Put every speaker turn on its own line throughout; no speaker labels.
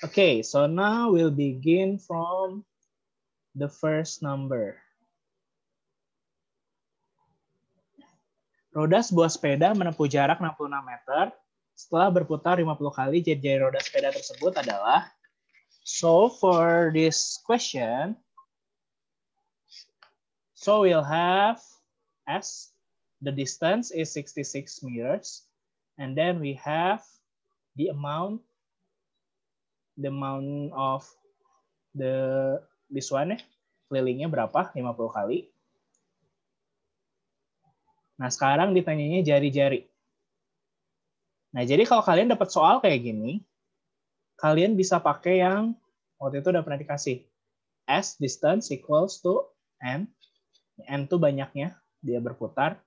Okay, so now we'll begin from the first number. Roda sebuah sepeda menempuh jarak 66 meter. Setelah berputar 50 kali, jari-jari roda sepeda tersebut adalah. So for this question, so we'll have S, the distance is 66 meters. And then we have the amount of this one, kelilingnya berapa? 50 kali. Nah, sekarang ditanyanya jari-jari. Nah, jadi kalau kalian dapat soal kayak gini, kalian bisa pakai yang waktu itu udah pernah dikasih. S distance equals to N. N itu banyaknya, dia berputar,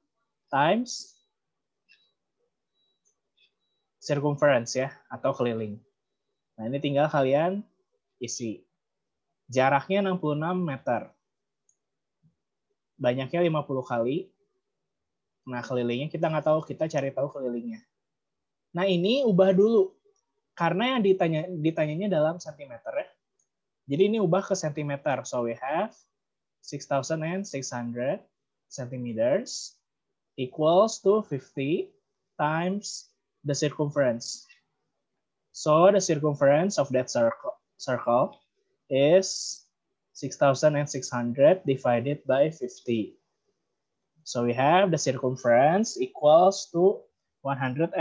times circumference ya, atau keliling. Nah, ini tinggal kalian isi. Jaraknya 66 meter. Banyaknya 50 kali. Nah, kelilingnya kita nggak tahu, kita cari tahu kelilingnya. Nah, ini ubah dulu. Karena yang ditanyanya dalam sentimeter ya. Jadi ini ubah ke sentimeter. So we have 6,600 centimeters equals to 50 times the circumference. So the circumference of that circle is 6,600 divided by 50. So we have the circumference equals to 132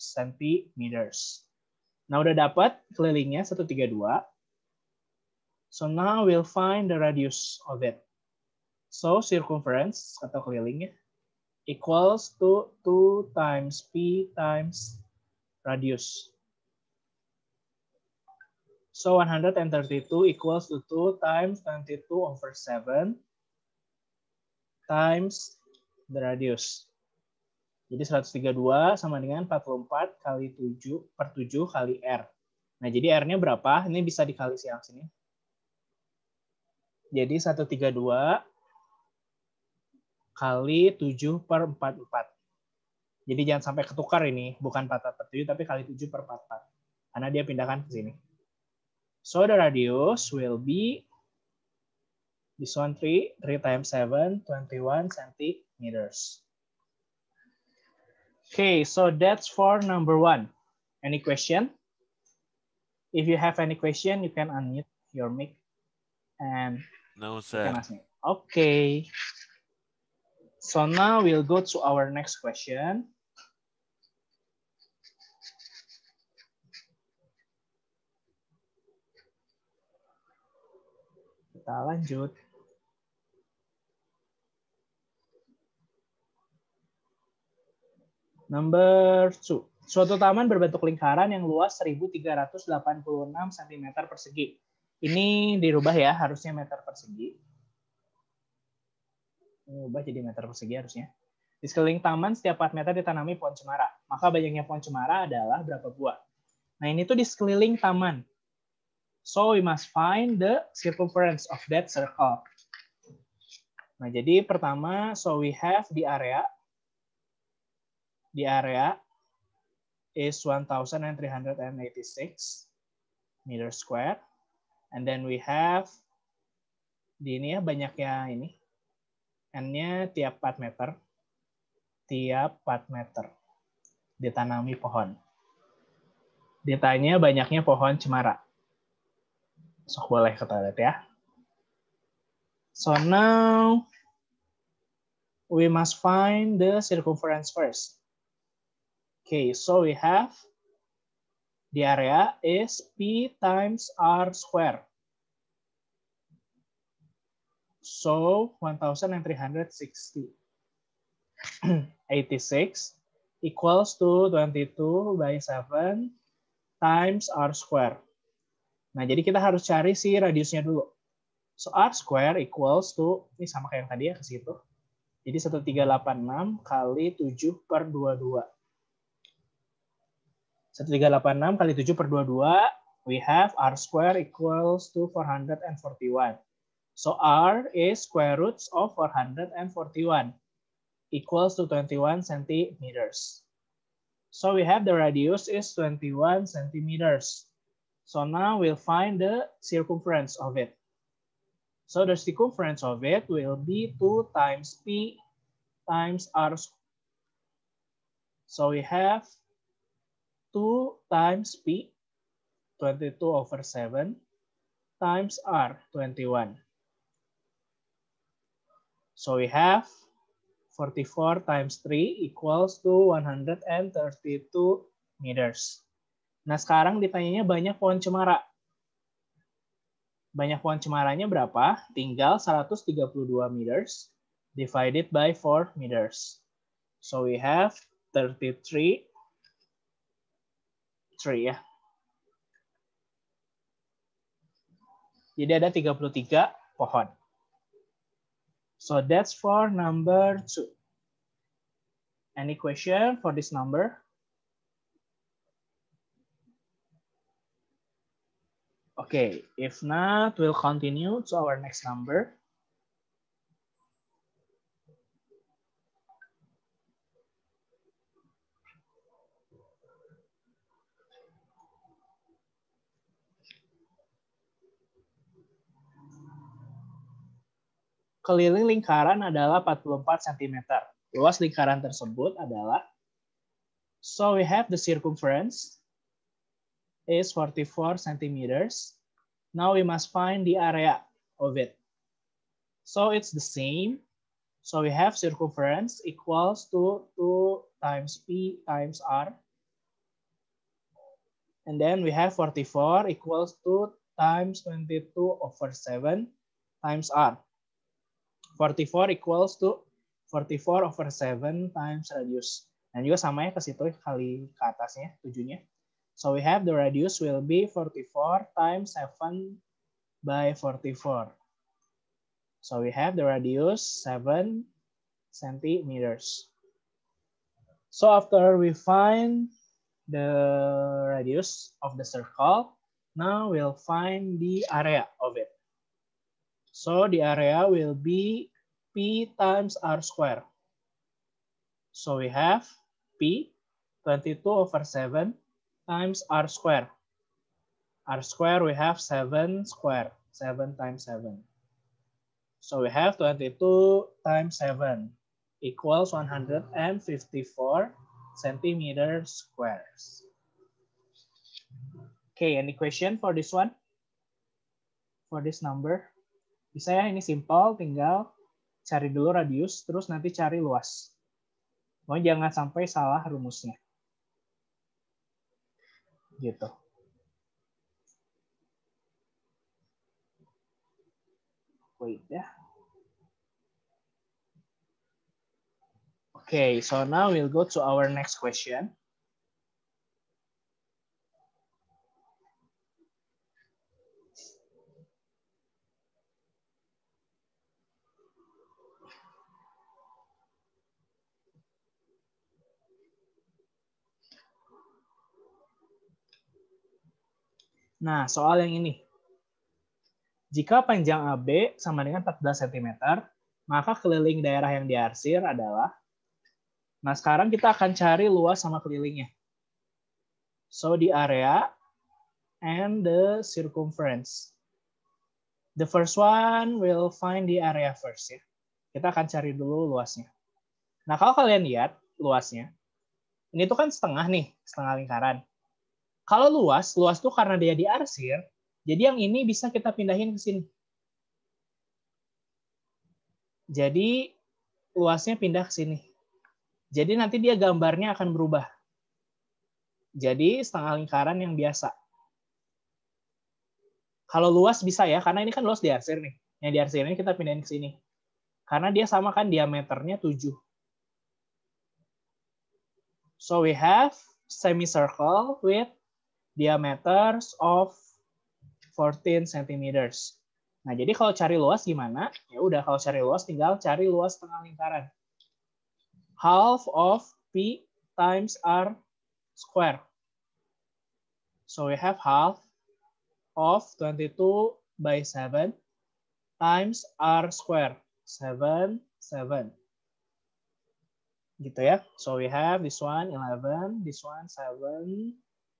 centimeters. Nah, udah dapat kelilingnya 132. So now we'll find the radius of it. So circumference atau kelilingnya equals to 2 times P times radius. So 132 equals to 2 times 22/7 times the radius. Jadi 132 sama dengan 44 kali 7 kali R. Nah, jadi R-nya berapa? Ini bisa dikali siang sini. Jadi 132 kali 7/44. Jadi jangan sampai ketukar ini. Bukan 44/7, tapi kali 7/44. Karena dia pindahkan ke sini. So the radius will be this one 3 times 7, 21 centimeters. Okay, so that's for number 1. Any question? If you have any question, you can unmute your mic and
no,
you can
sir.
ask me. Okay. So now we'll go to our next question. Kita lanjut. Number 2. Suatu taman berbentuk lingkaran yang luas 1.386 cm persegi. Ini dirubah ya, harusnya meter persegi. Ini ubah jadi meter persegi harusnya. Di sekeliling taman setiap 4 meter ditanami pohon cemara. Maka banyaknya pohon cemara adalah berapa buah? Nah, ini tuh di sekeliling taman. So we must find the circumference of that circle. Nah, jadi pertama, so we have the area. The area is 1,386 meter square. And then we have di ini ya banyaknya ini. N-nya tiap 4 meter. Tiap 4 meter ditanami pohon. Ditanya banyaknya pohon cemara. Sok boleh kita lihat ya. So now we must find the circumference first. Okay, so we have the area is P times R square. So 1,386 equals to 22 by 7 times R square. Nah, jadi kita harus cari si radiusnya dulu. So R square equals to, ini sama kayak yang tadi ya ke situ. Jadi 1386 kali 7/22. 1386 kali 7/22, we have R square equals to 441. So R is square roots of 441 equals to 21 centimeters. So we have the radius is 21 centimeters. So now we'll find the circumference of it. So the circumference of it will be 2 times P times R. So we have 2 times P, 22/7, times R, 21. So we have 44 times 3 equals to 132 meters. Nah, sekarang ditanyanya banyak pohon cemara. Banyak pohon cemaranya berapa? Tinggal 132 meters divided by 4 meters. So we have 33 ya. Jadi ada 33 pohon. So that's for number 2. Any question for this number? Okay, if not, we'll continue to our next number. Keliling lingkaran adalah 44 cm. Luas lingkaran tersebut adalah, so we have the circumference is 44 centimeters. Now we must find the area of it. So it's the same. So we have circumference equals to 2 times P times R. And then we have 44 equals to times 22/7 times R. 44 equals to 44/7 times radius. Dan juga sama ya ke situ kali ke atasnya, 7-nya. So we have the radius will be 44 times 7 by 44. So we have the radius 7 centimeters. So after we find the radius of the circle, now we'll find the area of it. So the area will be P times R square. So we have P 22/7 times R square. R square we have 7 square, 7 times 7. So we have 22 times 7 equals 154 centimeters squares. Okay, any question for this one? For this number? Bisa ya, ini simple, tinggal cari dulu radius, terus nanti cari luas. Mau jangan sampai salah rumusnya. Gitu. Wait ya. Okay, so now we'll go to our next question. Nah, soal yang ini. Jika panjang AB sama dengan 14 cm, maka keliling daerah yang diarsir adalah, nah sekarang kita akan cari luas sama kelilingnya. So the area and the circumference. The first one will find the area first ya. Kita akan cari dulu luasnya. Nah kalau kalian lihat luasnya, ini tuh kan setengah nih, setengah lingkaran. Kalau luas tuh karena dia diarsir, jadi yang ini bisa kita pindahin ke sini. Jadi luasnya pindah ke sini. Jadi nanti dia gambarnya akan berubah. Jadi setengah lingkaran yang biasa. Kalau luas bisa ya, karena ini kan luas diarsir nih. Yang diarsir ini kita pindahin ke sini. Karena dia sama kan diameternya 7. So we have semicircle with diameters of 14 centimeters. Nah, jadi kalau cari luas gimana? Ya udah, kalau cari luas tinggal cari luas tengah lingkaran. Half of P times R square. So we have half of 22/7 times R square. 7, 7. Gitu ya. So we have this one 11, this one 7,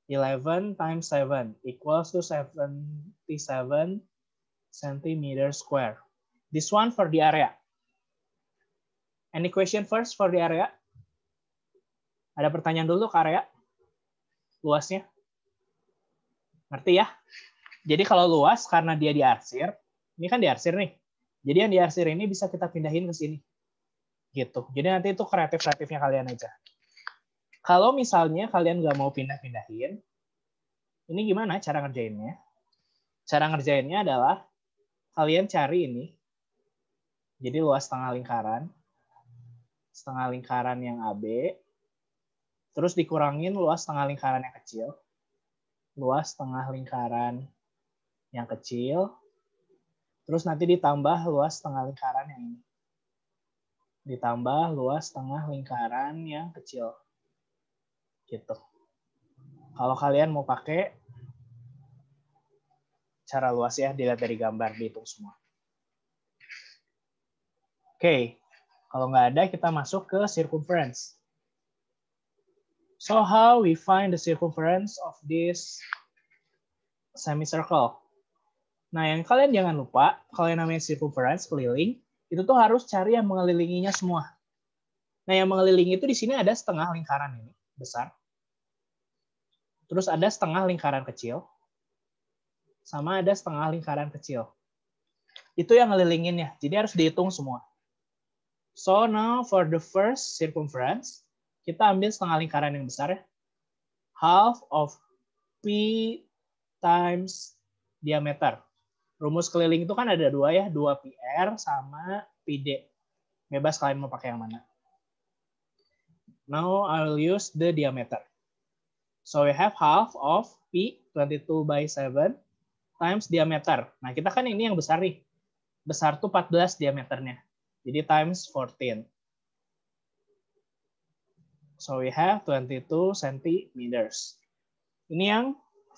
11 times 7 equals to 77 centimeter square. This one for the area. Any question first for the area? Ada pertanyaan dulu ke area? Luasnya? Ngerti ya? Jadi kalau luas karena dia diarsir, ini kan diarsir nih. Jadi yang diarsir ini bisa kita pindahin ke sini. Gitu. Jadi nanti itu kreatif-kreatifnya kalian aja. Kalau misalnya kalian nggak mau pindah-pindahin, ini gimana cara ngerjainnya? Cara ngerjainnya adalah kalian cari ini. Jadi luas setengah lingkaran yang AB, terus dikurangin luas setengah lingkaran yang kecil, luas setengah lingkaran yang kecil, terus nanti ditambah luas setengah lingkaran yang ini. Ditambah luas setengah lingkaran yang kecil. Gitu. Kalau kalian mau pakai cara luas ya, dilihat dari gambar, dihitung semua. Oke, kalau nggak ada, kita masuk ke circumference. So how we find the circumference of this semicircle? Nah, yang kalian jangan lupa, kalau yang namanya circumference, keliling, itu tuh harus cari yang mengelilinginya semua. Nah, yang mengelilingi itu di sini ada setengah lingkaran ini, besar. Terus ada setengah lingkaran kecil, sama ada setengah lingkaran kecil. Itu yang ngelilinginnya, jadi harus dihitung semua. So now for the first circumference, kita ambil setengah lingkaran yang besar ya. Half of P times diameter. Rumus keliling itu kan ada dua ya, 2πr sama PD. Bebas kalian mau pakai yang mana. Now I will use the diameter. So we have half of P 22/7 times diameter. Nah, kita kan ini yang besar nih. Besar tuh 14 diameternya. Jadi times 14. So we have 22 centimeters. Ini yang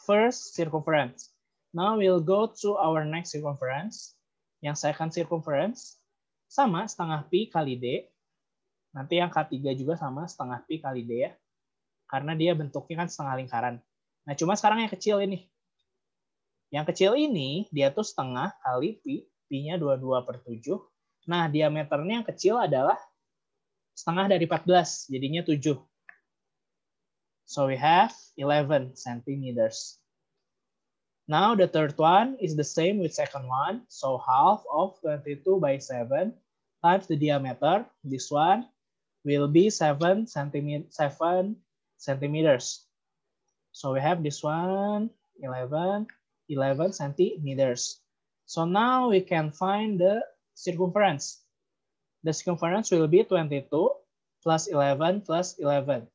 first circumference. Now we'll go to our next circumference. Yang second circumference sama setengah pi kali d. Nanti yang K3 juga sama setengah pi kali d ya. Karena dia bentuknya kan setengah lingkaran. Nah, cuma sekarang yang kecil ini. Yang kecil ini dia tuh setengah kali pi. Pi-nya 22/7. Nah, diameternya yang kecil adalah setengah dari 14, jadinya 7. So we have 11 centimeters. Now the third one is the same with second one. So half of 22/7 times the diameter. This one will be 7 centimeters. So we have this one 11 centimeters. So now we can find the circumference. The circumference will be 22 plus 11 plus 11.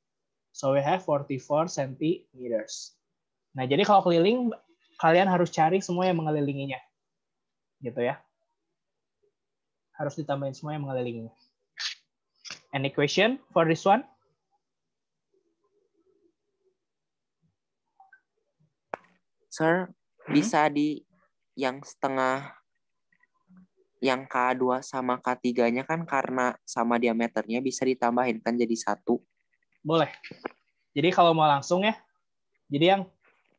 So we have 44 centimeters. Nah, jadi kalau keliling, kalian harus cari semua yang mengelilinginya. Gitu ya. Harus ditambahin semua yang mengelilinginya. Any question for this one?
Sir, bisa di yang setengah, yang K2 sama K3-nya kan karena sama diameternya bisa ditambahin kan jadi 1.
Boleh. Jadi kalau mau langsung ya, jadi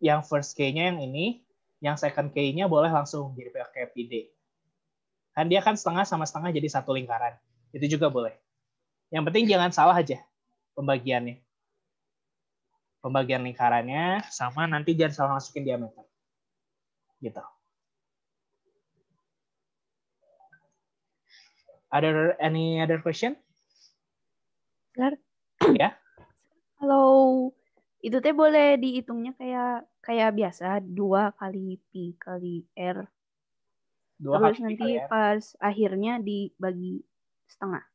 yang first K-nya yang ini, yang second K-nya boleh langsung jadi pakai PD. Kan dia kan setengah sama setengah jadi satu lingkaran. Itu juga boleh. Yang penting jangan salah aja pembagiannya. Pembagian lingkarannya sama, nanti jangan salah masukin diameter. Gitu. Any other question?
Sir?
Ya.
Kalau itu teh boleh dihitungnya kayak biasa 2 kali pi kali r.
2
Terus
kali pi
nanti
kali r.
pas akhirnya dibagi setengah.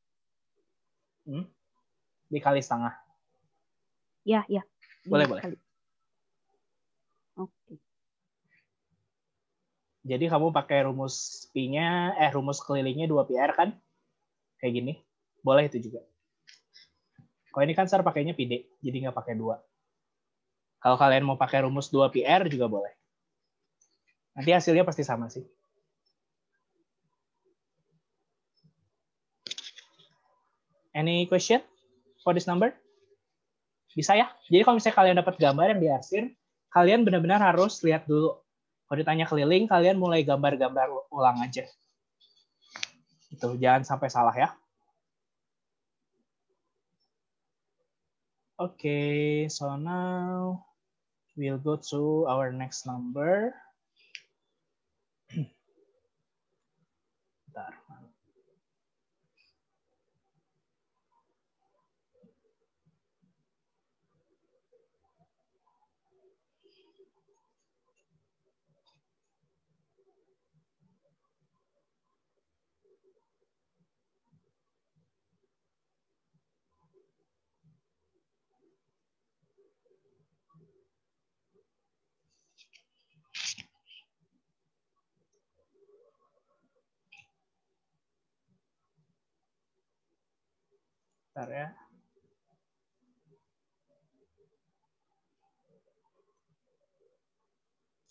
Dikali setengah.
Ya.
Boleh.
Oke.
Jadi kamu pakai rumus pi-nya, rumus kelilingnya 2πr kan? Kayak gini. Boleh itu juga. Kalau ini kan Sar pakainya PD, jadi nggak pakai 2. Kalau kalian mau pakai rumus 2πr juga boleh. Nanti hasilnya pasti sama sih. Any question for this number? Bisa ya? Jadi kalau misalnya kalian dapat gambar yang diarsir, kalian benar-benar harus lihat dulu. Kalau ditanya keliling, kalian mulai gambar-gambar ulang aja. Itu jangan sampai salah ya. Okay, so now we'll go to our next number. Bentar. Bentar ya.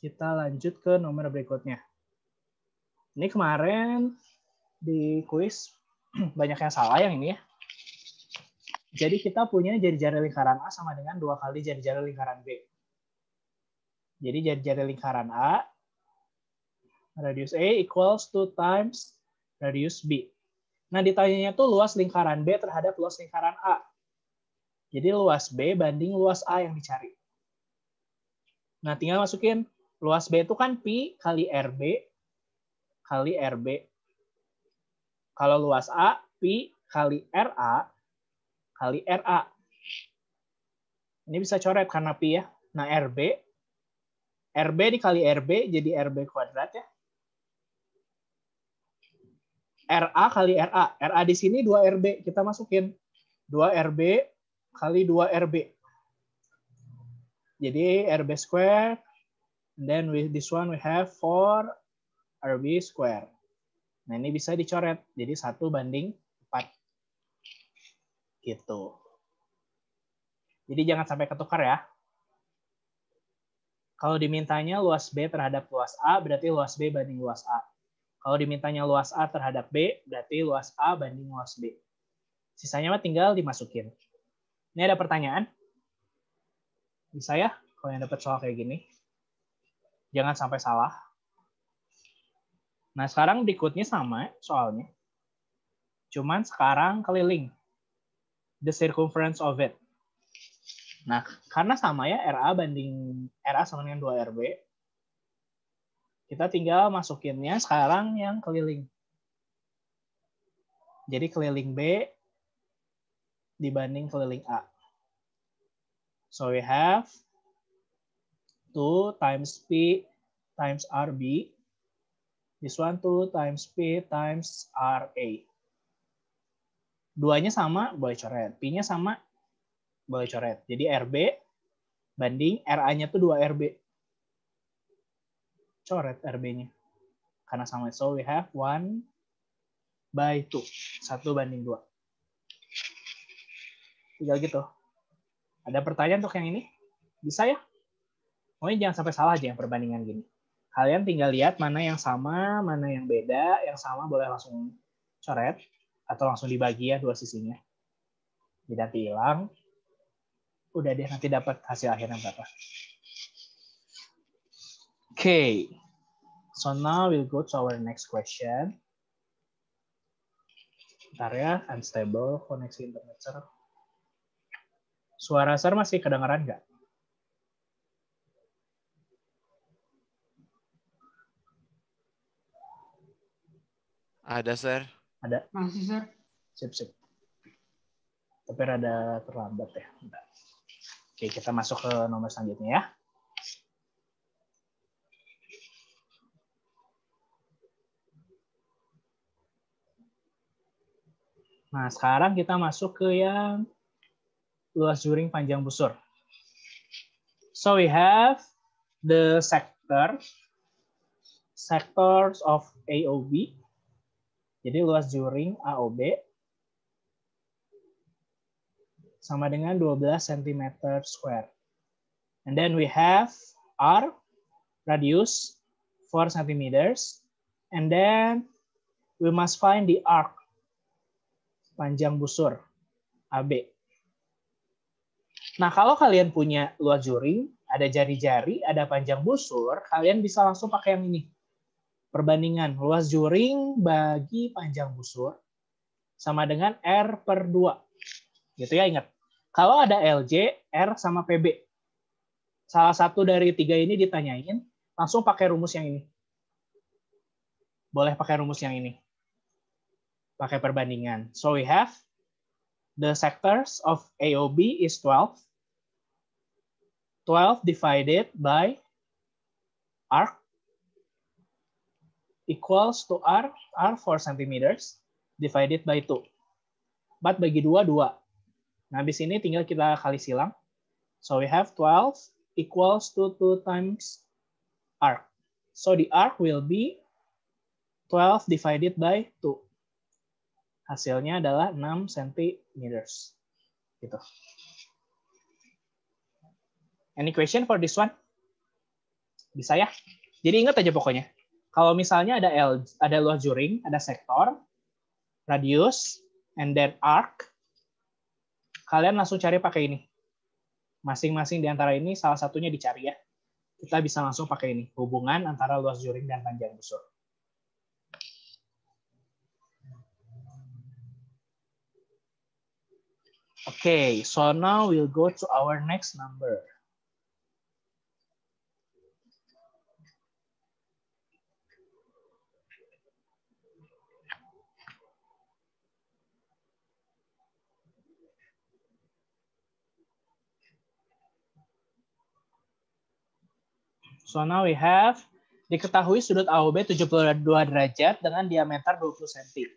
Kita lanjut ke nomor berikutnya. Ini kemarin di kuis banyak yang salah yang ini ya. Jadi kita punya jari-jari lingkaran A sama dengan 2 kali jari-jari lingkaran B. Jadi jari-jari lingkaran A, radius A equals 2 times radius B. Nah, ditanyanya tuh luas lingkaran B terhadap luas lingkaran A. Jadi luas B banding luas A yang dicari. Nah, tinggal masukin luas B itu kan pi kali RB kali RB. Kalau luas A, pi kali RA kali RA. Ini bisa coret karena pi ya. Nah, RB dikali RB jadi RB kuadrat ya. RA kali RA. RA di sini 2RB. Kita masukin 2RB kali 2RB. Jadi RB square. And then with this one we have 4RB square. Nah, ini bisa dicoret. Jadi 1 banding 4. Gitu. Jadi jangan sampai ketukar ya. Kalau dimintanya luas B terhadap luas A, berarti luas B banding luas A. Kalau dimintanya luas A terhadap B, berarti luas A banding luas B. Sisanya mah tinggal dimasukin. Ini ada pertanyaan? Bisa ya? Kalau yang dapat soal kayak gini. Jangan sampai salah. Nah, sekarang berikutnya sama soalnya. Cuman sekarang keliling. The circumference of it. Nah, karena sama ya, RA sama dengan 2RB. Kita tinggal masukinnya sekarang yang keliling. Jadi keliling B dibanding keliling A. So we have 2 times P times RB. This one 2 times P times RA. Duanya sama, boleh coret. P-nya sama, boleh coret. Jadi RB banding RA-nya tuh 2RB. Coret RB-nya. Karena sama. So we have 1/2. 1 banding 2. Tinggal gitu. Ada pertanyaan untuk yang ini? Bisa ya? Pokoknya jangan sampai salah aja yang perbandingan gini. Kalian tinggal lihat mana yang sama, mana yang beda. Yang sama boleh langsung coret. Atau langsung dibagi ya 2 sisinya. Jadi nanti hilang. Udah deh, nanti dapat hasil akhirnya berapa. Okay. So now we'll go to our next question. Bentar ya, unstable koneksi internet sir. Suara sir masih kedengaran nggak?
Ada, Sir.
Ada?
Masih, Sir.
Sip. Tapi rada terlambat ya. Bentar. Oke, kita masuk ke nomor selanjutnya ya. Nah, sekarang kita masuk ke yang luas juring panjang busur. So we have the sectors of AOB. Jadi luas juring AOB sama dengan 12 cm square. And then we have R, radius 4 cm. And then we must find the arc, panjang busur AB. Nah, kalau kalian punya luas juring, ada jari-jari, ada panjang busur, kalian bisa langsung pakai yang ini. Perbandingan luas juring bagi panjang busur sama dengan R/2. Gitu ya, ingat. Kalau ada LJ, R sama PB. Salah satu dari 3 ini ditanyain, langsung pakai rumus yang ini. Boleh pakai rumus yang ini. Pakai perbandingan. So we have the sectors of AOB is 12. 12 divided by arc equals to R 4 centimeters divided by 2. 4 bagi 2, 2. Nah, habis ini tinggal kita kali silang. So we have 12 equals to 2 times arc. So the arc will be 12 divided by 2. Hasilnya adalah 6 centimeters. Gitu. Any question for this one? Bisa ya? Jadi ingat aja pokoknya. Kalau misalnya ada luas juring, ada sektor, radius, and then arc, kalian langsung cari pakai ini. Masing-masing di antara ini salah satunya dicari ya. Kita bisa langsung pakai ini, hubungan antara luas juring dan panjang busur. Okay, so now we'll go to our next number. So now we have, diketahui sudut AOB 72 derajat dengan diameter 20 cm.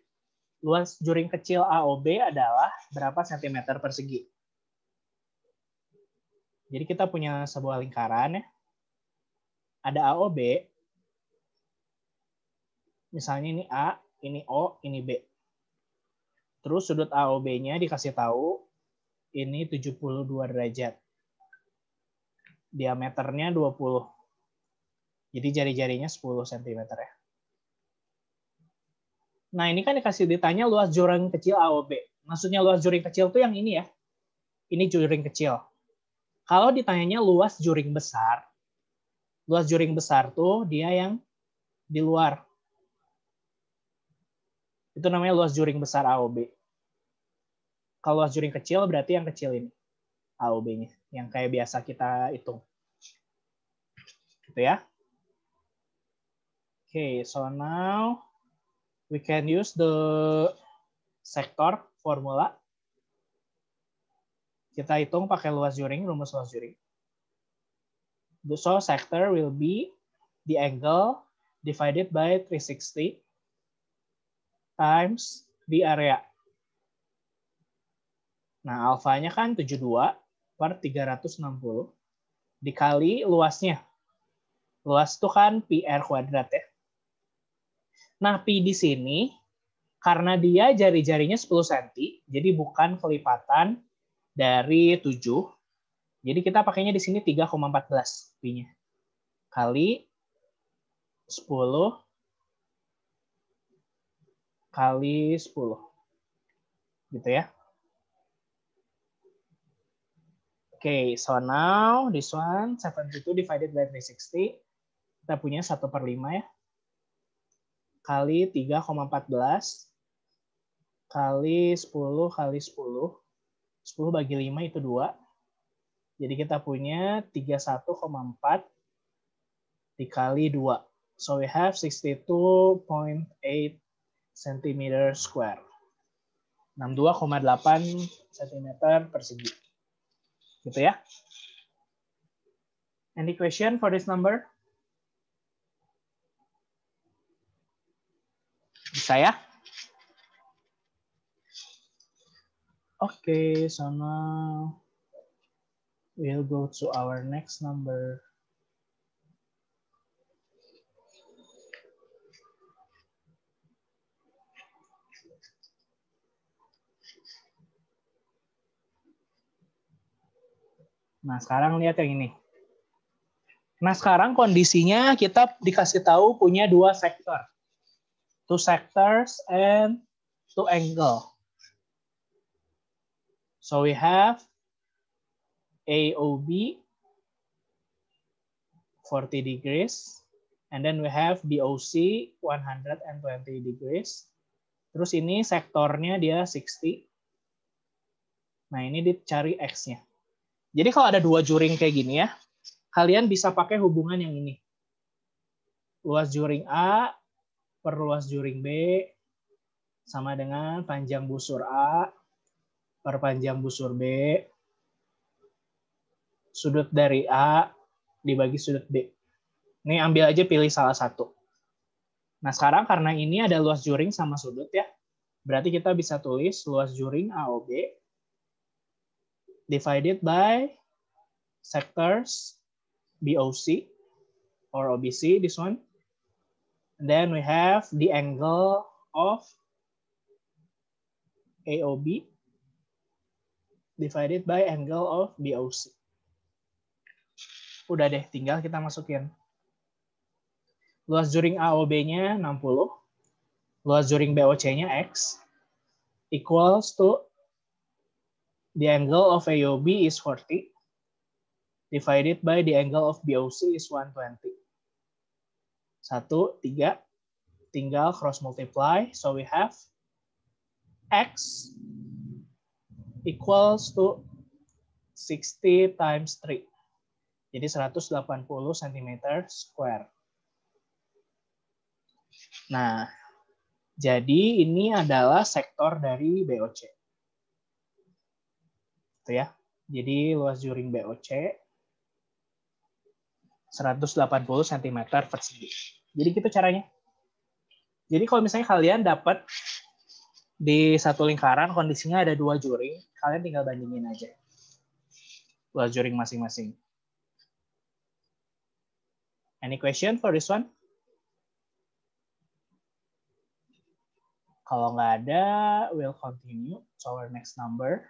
Luas juring kecil AOB adalah berapa sentimeter persegi? Jadi kita punya sebuah lingkaran ya. Ada AOB. Misalnya ini A, ini O, ini B. Terus sudut AOB-nya dikasih tahu ini 72 derajat. Diameternya 20. Jadi jari-jarinya 10 cm ya. Nah, ini kan dikasih ditanya luas juring kecil AOB. Maksudnya luas juring kecil tuh yang ini ya. Ini juring kecil. Kalau ditanyanya luas juring besar tuh dia yang di luar. Itu namanya luas juring besar AOB. Kalau luas juring kecil berarti yang kecil ini. AOB-nya. Yang kayak biasa kita hitung. Gitu ya. Okay, so now we can use the sector formula. Kita hitung pakai luas juring, rumus luas juring. So sector will be the angle divided by 360 times the area. Nah, alfanya kan 72 per 360 dikali luasnya. Luas itu kan pi r kuadrat ya. Nah, pi di sini, karena dia jari-jarinya 10 cm, jadi bukan kelipatan dari 7. Jadi kita pakainya di sini 3,14 pi-nya. Kali 10 kali 10. Gitu ya. Okay, so now this one 72 divided by 360. Kita punya 1/5 ya. Kali 3,14 kali 10 kali 10. 10 bagi 5 itu 2. Jadi kita punya 31,4 dikali 2. So we have 62.8 cm square. 62,8 cm persegi. Gitu ya. Any question for this number? Bisa ya? Okay, so now we'll go to our next number. Nah, sekarang lihat yang ini. Nah, sekarang kondisinya kita dikasih tahu punya 2 sektor. 2 sectors and 2 angle. So we have AOB 40 degrees, and then we have BOC 120 degrees. Terus ini sektornya dia 60. Nah, ini dicari X-nya. Jadi kalau ada dua juring kayak gini ya, kalian bisa pakai hubungan yang ini. Luas juring A per luas juring B sama dengan panjang busur A per panjang busur B, sudut dari A dibagi sudut B. Ini ambil aja pilih salah satu. Nah sekarang karena ini ada luas juring sama sudut ya, berarti kita bisa tulis luas juring AOB divided by sectors BOC or OBC, this one. And then we have the angle of AOB divided by angle of BOC. Udah deh, tinggal kita masukin. Luas juring AOB-nya 60, luas juring BOC-nya X, equals to the angle of AOB is 40, divided by the angle of BOC is 120. 1, 3, tinggal cross multiply, so we have X equals to 60 times 3. Jadi 180 cm square. Nah, jadi ini adalah sektor dari BOC. Itu ya. Jadi luas juring BOC 180 cm persegi. Jadi gitu caranya. Jadi kalau misalnya kalian dapat di satu lingkaran kondisinya ada dua juring, kalian tinggal bandingin aja luas juring masing-masing. Any question for this one? Kalau nggak ada, we'll continue to our next number.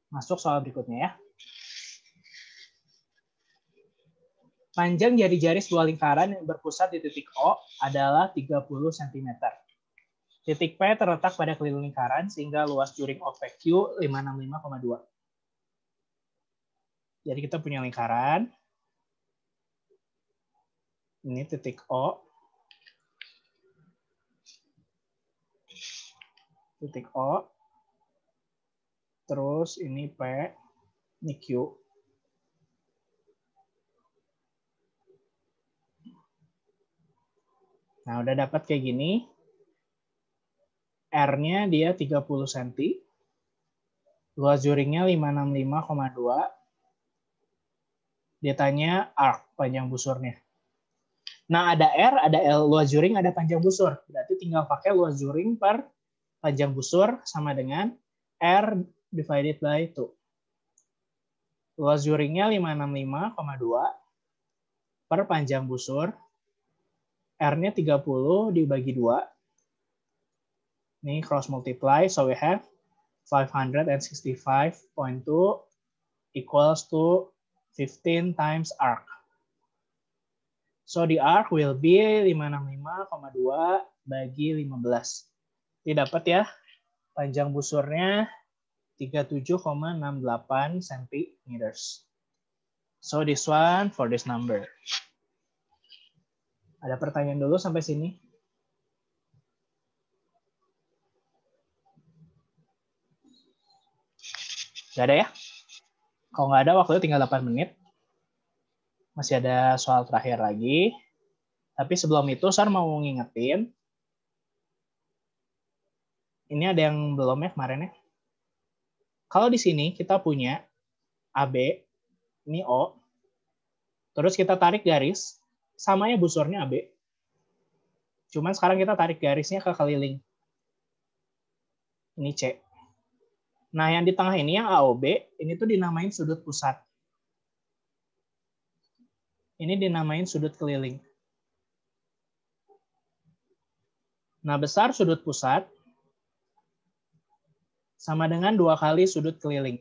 Masuk soal berikutnya ya. Panjang jari-jari sebuah lingkaran yang berpusat di titik O adalah 30 cm. Titik P terletak pada keliling lingkaran sehingga luas juring OPQ 565,2. Jadi kita punya lingkaran. Ini titik O. Titik O. Terus ini P, ini Q. Nah, udah dapat kayak gini. R-nya dia 30 cm. Luas juringnya 565,2. Dia tanya arc, panjang busurnya. Nah, ada R, ada L, luas juring, ada panjang busur. Berarti tinggal pakai luas juring per panjang busur sama dengan R divided by 2. Luas juringnya 565,2 per panjang busur. R-nya 30 dibagi 2. Ini cross multiply, so we have 565.2 equals to 15 times arc. So the arc will be 565,2 bagi 15. Ini dapat ya, panjang busurnya 37,68 cm. So this one for this number. Ada pertanyaan dulu sampai sini? Gak ada ya? Kalau nggak ada, waktunya tinggal 8 menit. Masih ada soal terakhir lagi. Tapi sebelum itu, saya mau ngingetin. Ini ada yang belum ya kemarin ya. Kalau di sini kita punya AB, ini O. Terus kita tarik garis, samanya busurnya AB. Cuman sekarang kita tarik garisnya ke keliling. Ini C. Nah, yang di tengah ini yang AOB, ini tuh dinamain sudut pusat. Ini dinamain sudut keliling. Nah, besar sudut pusat sama dengan 2 kali sudut keliling.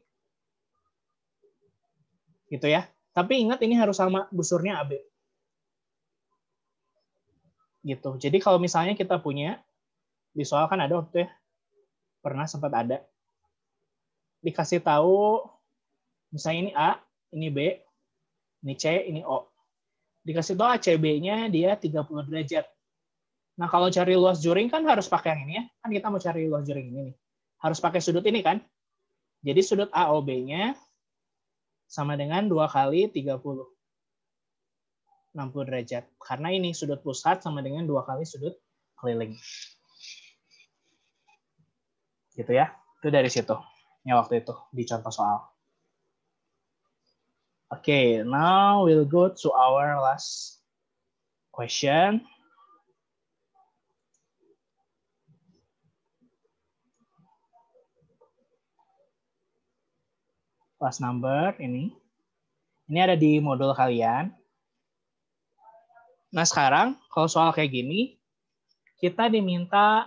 Gitu ya. Tapi ingat ini harus sama busurnya AB. Gitu. Jadi kalau misalnya kita punya, di soal kan ada waktu ya, pernah sempat ada. Dikasih tahu, misalnya ini A, ini B, ini C, ini O. Dikasih tahu ACB-nya dia 30 derajat. Nah, kalau cari luas juring kan harus pakai yang ini ya. Kan kita mau cari luas juring ini nih. Harus pakai sudut ini kan. Jadi sudut AOB-nya sama dengan 2 kali 30. 60 derajat. Karena ini sudut pusat sama dengan 2 kali sudut keliling. Gitu ya. Itu dari situ. Ya waktu itu di contoh soal. Okay, now we'll go to our last question. Last number ini. Ini ada di modul kalian. Nah sekarang kalau soal kayak gini, kita diminta,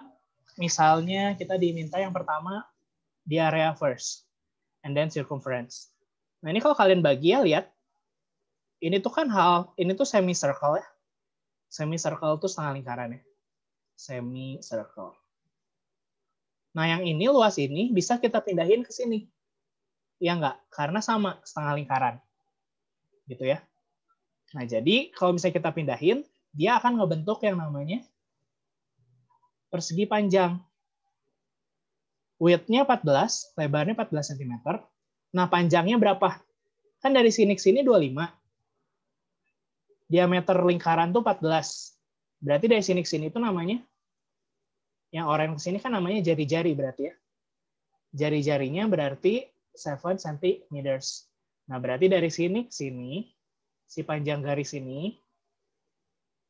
misalnya kita diminta yang pertama di area first, and then circumference. Nah ini kalau kalian bagi ya, lihat. Ini tuh kan ini tuh semicircle ya. Semicircle tuh setengah lingkaran ya. Semicircle. Nah yang ini luas ini bisa kita pindahin ke sini. Ya enggak? Karena sama setengah lingkaran. Gitu ya. Nah, jadi kalau misalnya kita pindahin, dia akan ngebentuk yang namanya persegi panjang. Width-nya 14, lebarnya 14 cm. Nah, panjangnya berapa? Kan dari sini ke sini 25. Diameter lingkaran tuh 14. Berarti dari sini ke sini itu namanya, yang oranye ke sini kan namanya jari-jari berarti ya. Jari-jarinya berarti 7 cm. Nah, berarti dari sini ke sini, si panjang garis ini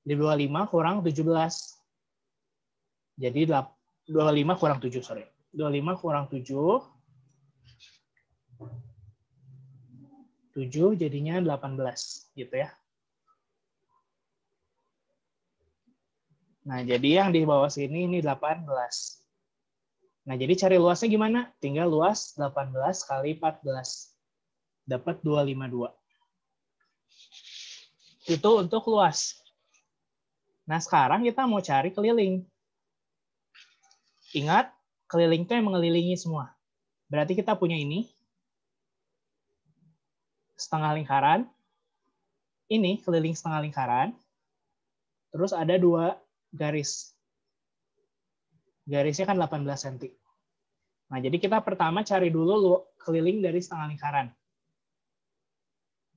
di 25 kurang 17. Jadi 25 kurang 7, sorry. 25 kurang 7. 7 jadinya 18 gitu ya. Nah, jadi yang di bawah sini ini 18. Nah, jadi cari luasnya gimana? Tinggal luas 18 kali 14. Dapat 252. Itu untuk luas. Nah, sekarang kita mau cari keliling. Ingat, keliling itu yang mengelilingi semua. Berarti kita punya ini. Setengah lingkaran. Ini keliling setengah lingkaran. Terus ada 2 garis. Garisnya kan 18 cm. Nah, jadi kita pertama cari dulu keliling dari setengah lingkaran.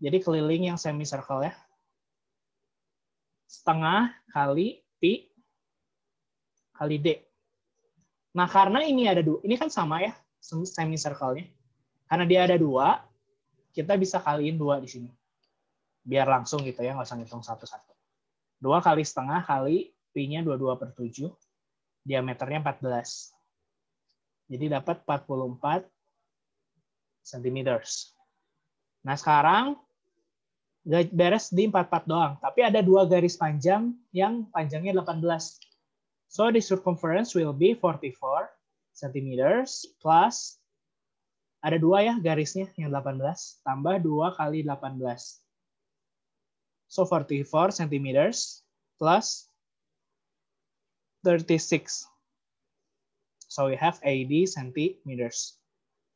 Jadi keliling yang semicircle ya. Setengah kali pi kali D. Nah, karena ini ada 2, ini kan sama ya, semicircle-nya. Karena dia ada 2, kita bisa kaliin 2 di sini. Biar langsung gitu ya, nggak usah ngitung satu-satu. 2 kali setengah kali pi-nya 22/7, diameternya 14. Jadi dapat 44 cm. Nah, sekarang beres di 44 doang, tapi ada 2 garis panjang yang panjangnya 18. So the circumference will be 44 cm plus ada 2 ya garisnya yang 18 tambah 2 kali 18. So 44 cm plus 36. So we have 80 centimeters.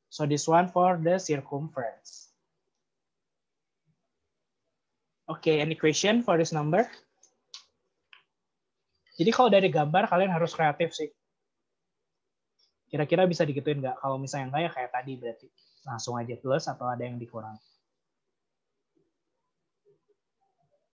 So this one for the circumference. Okay, any question for this number? Jadi kalau dari gambar kalian harus kreatif sih. Kira-kira bisa digituin nggak? Kalau misalnya enggak ya kayak tadi berarti langsung aja plus atau ada yang dikurang.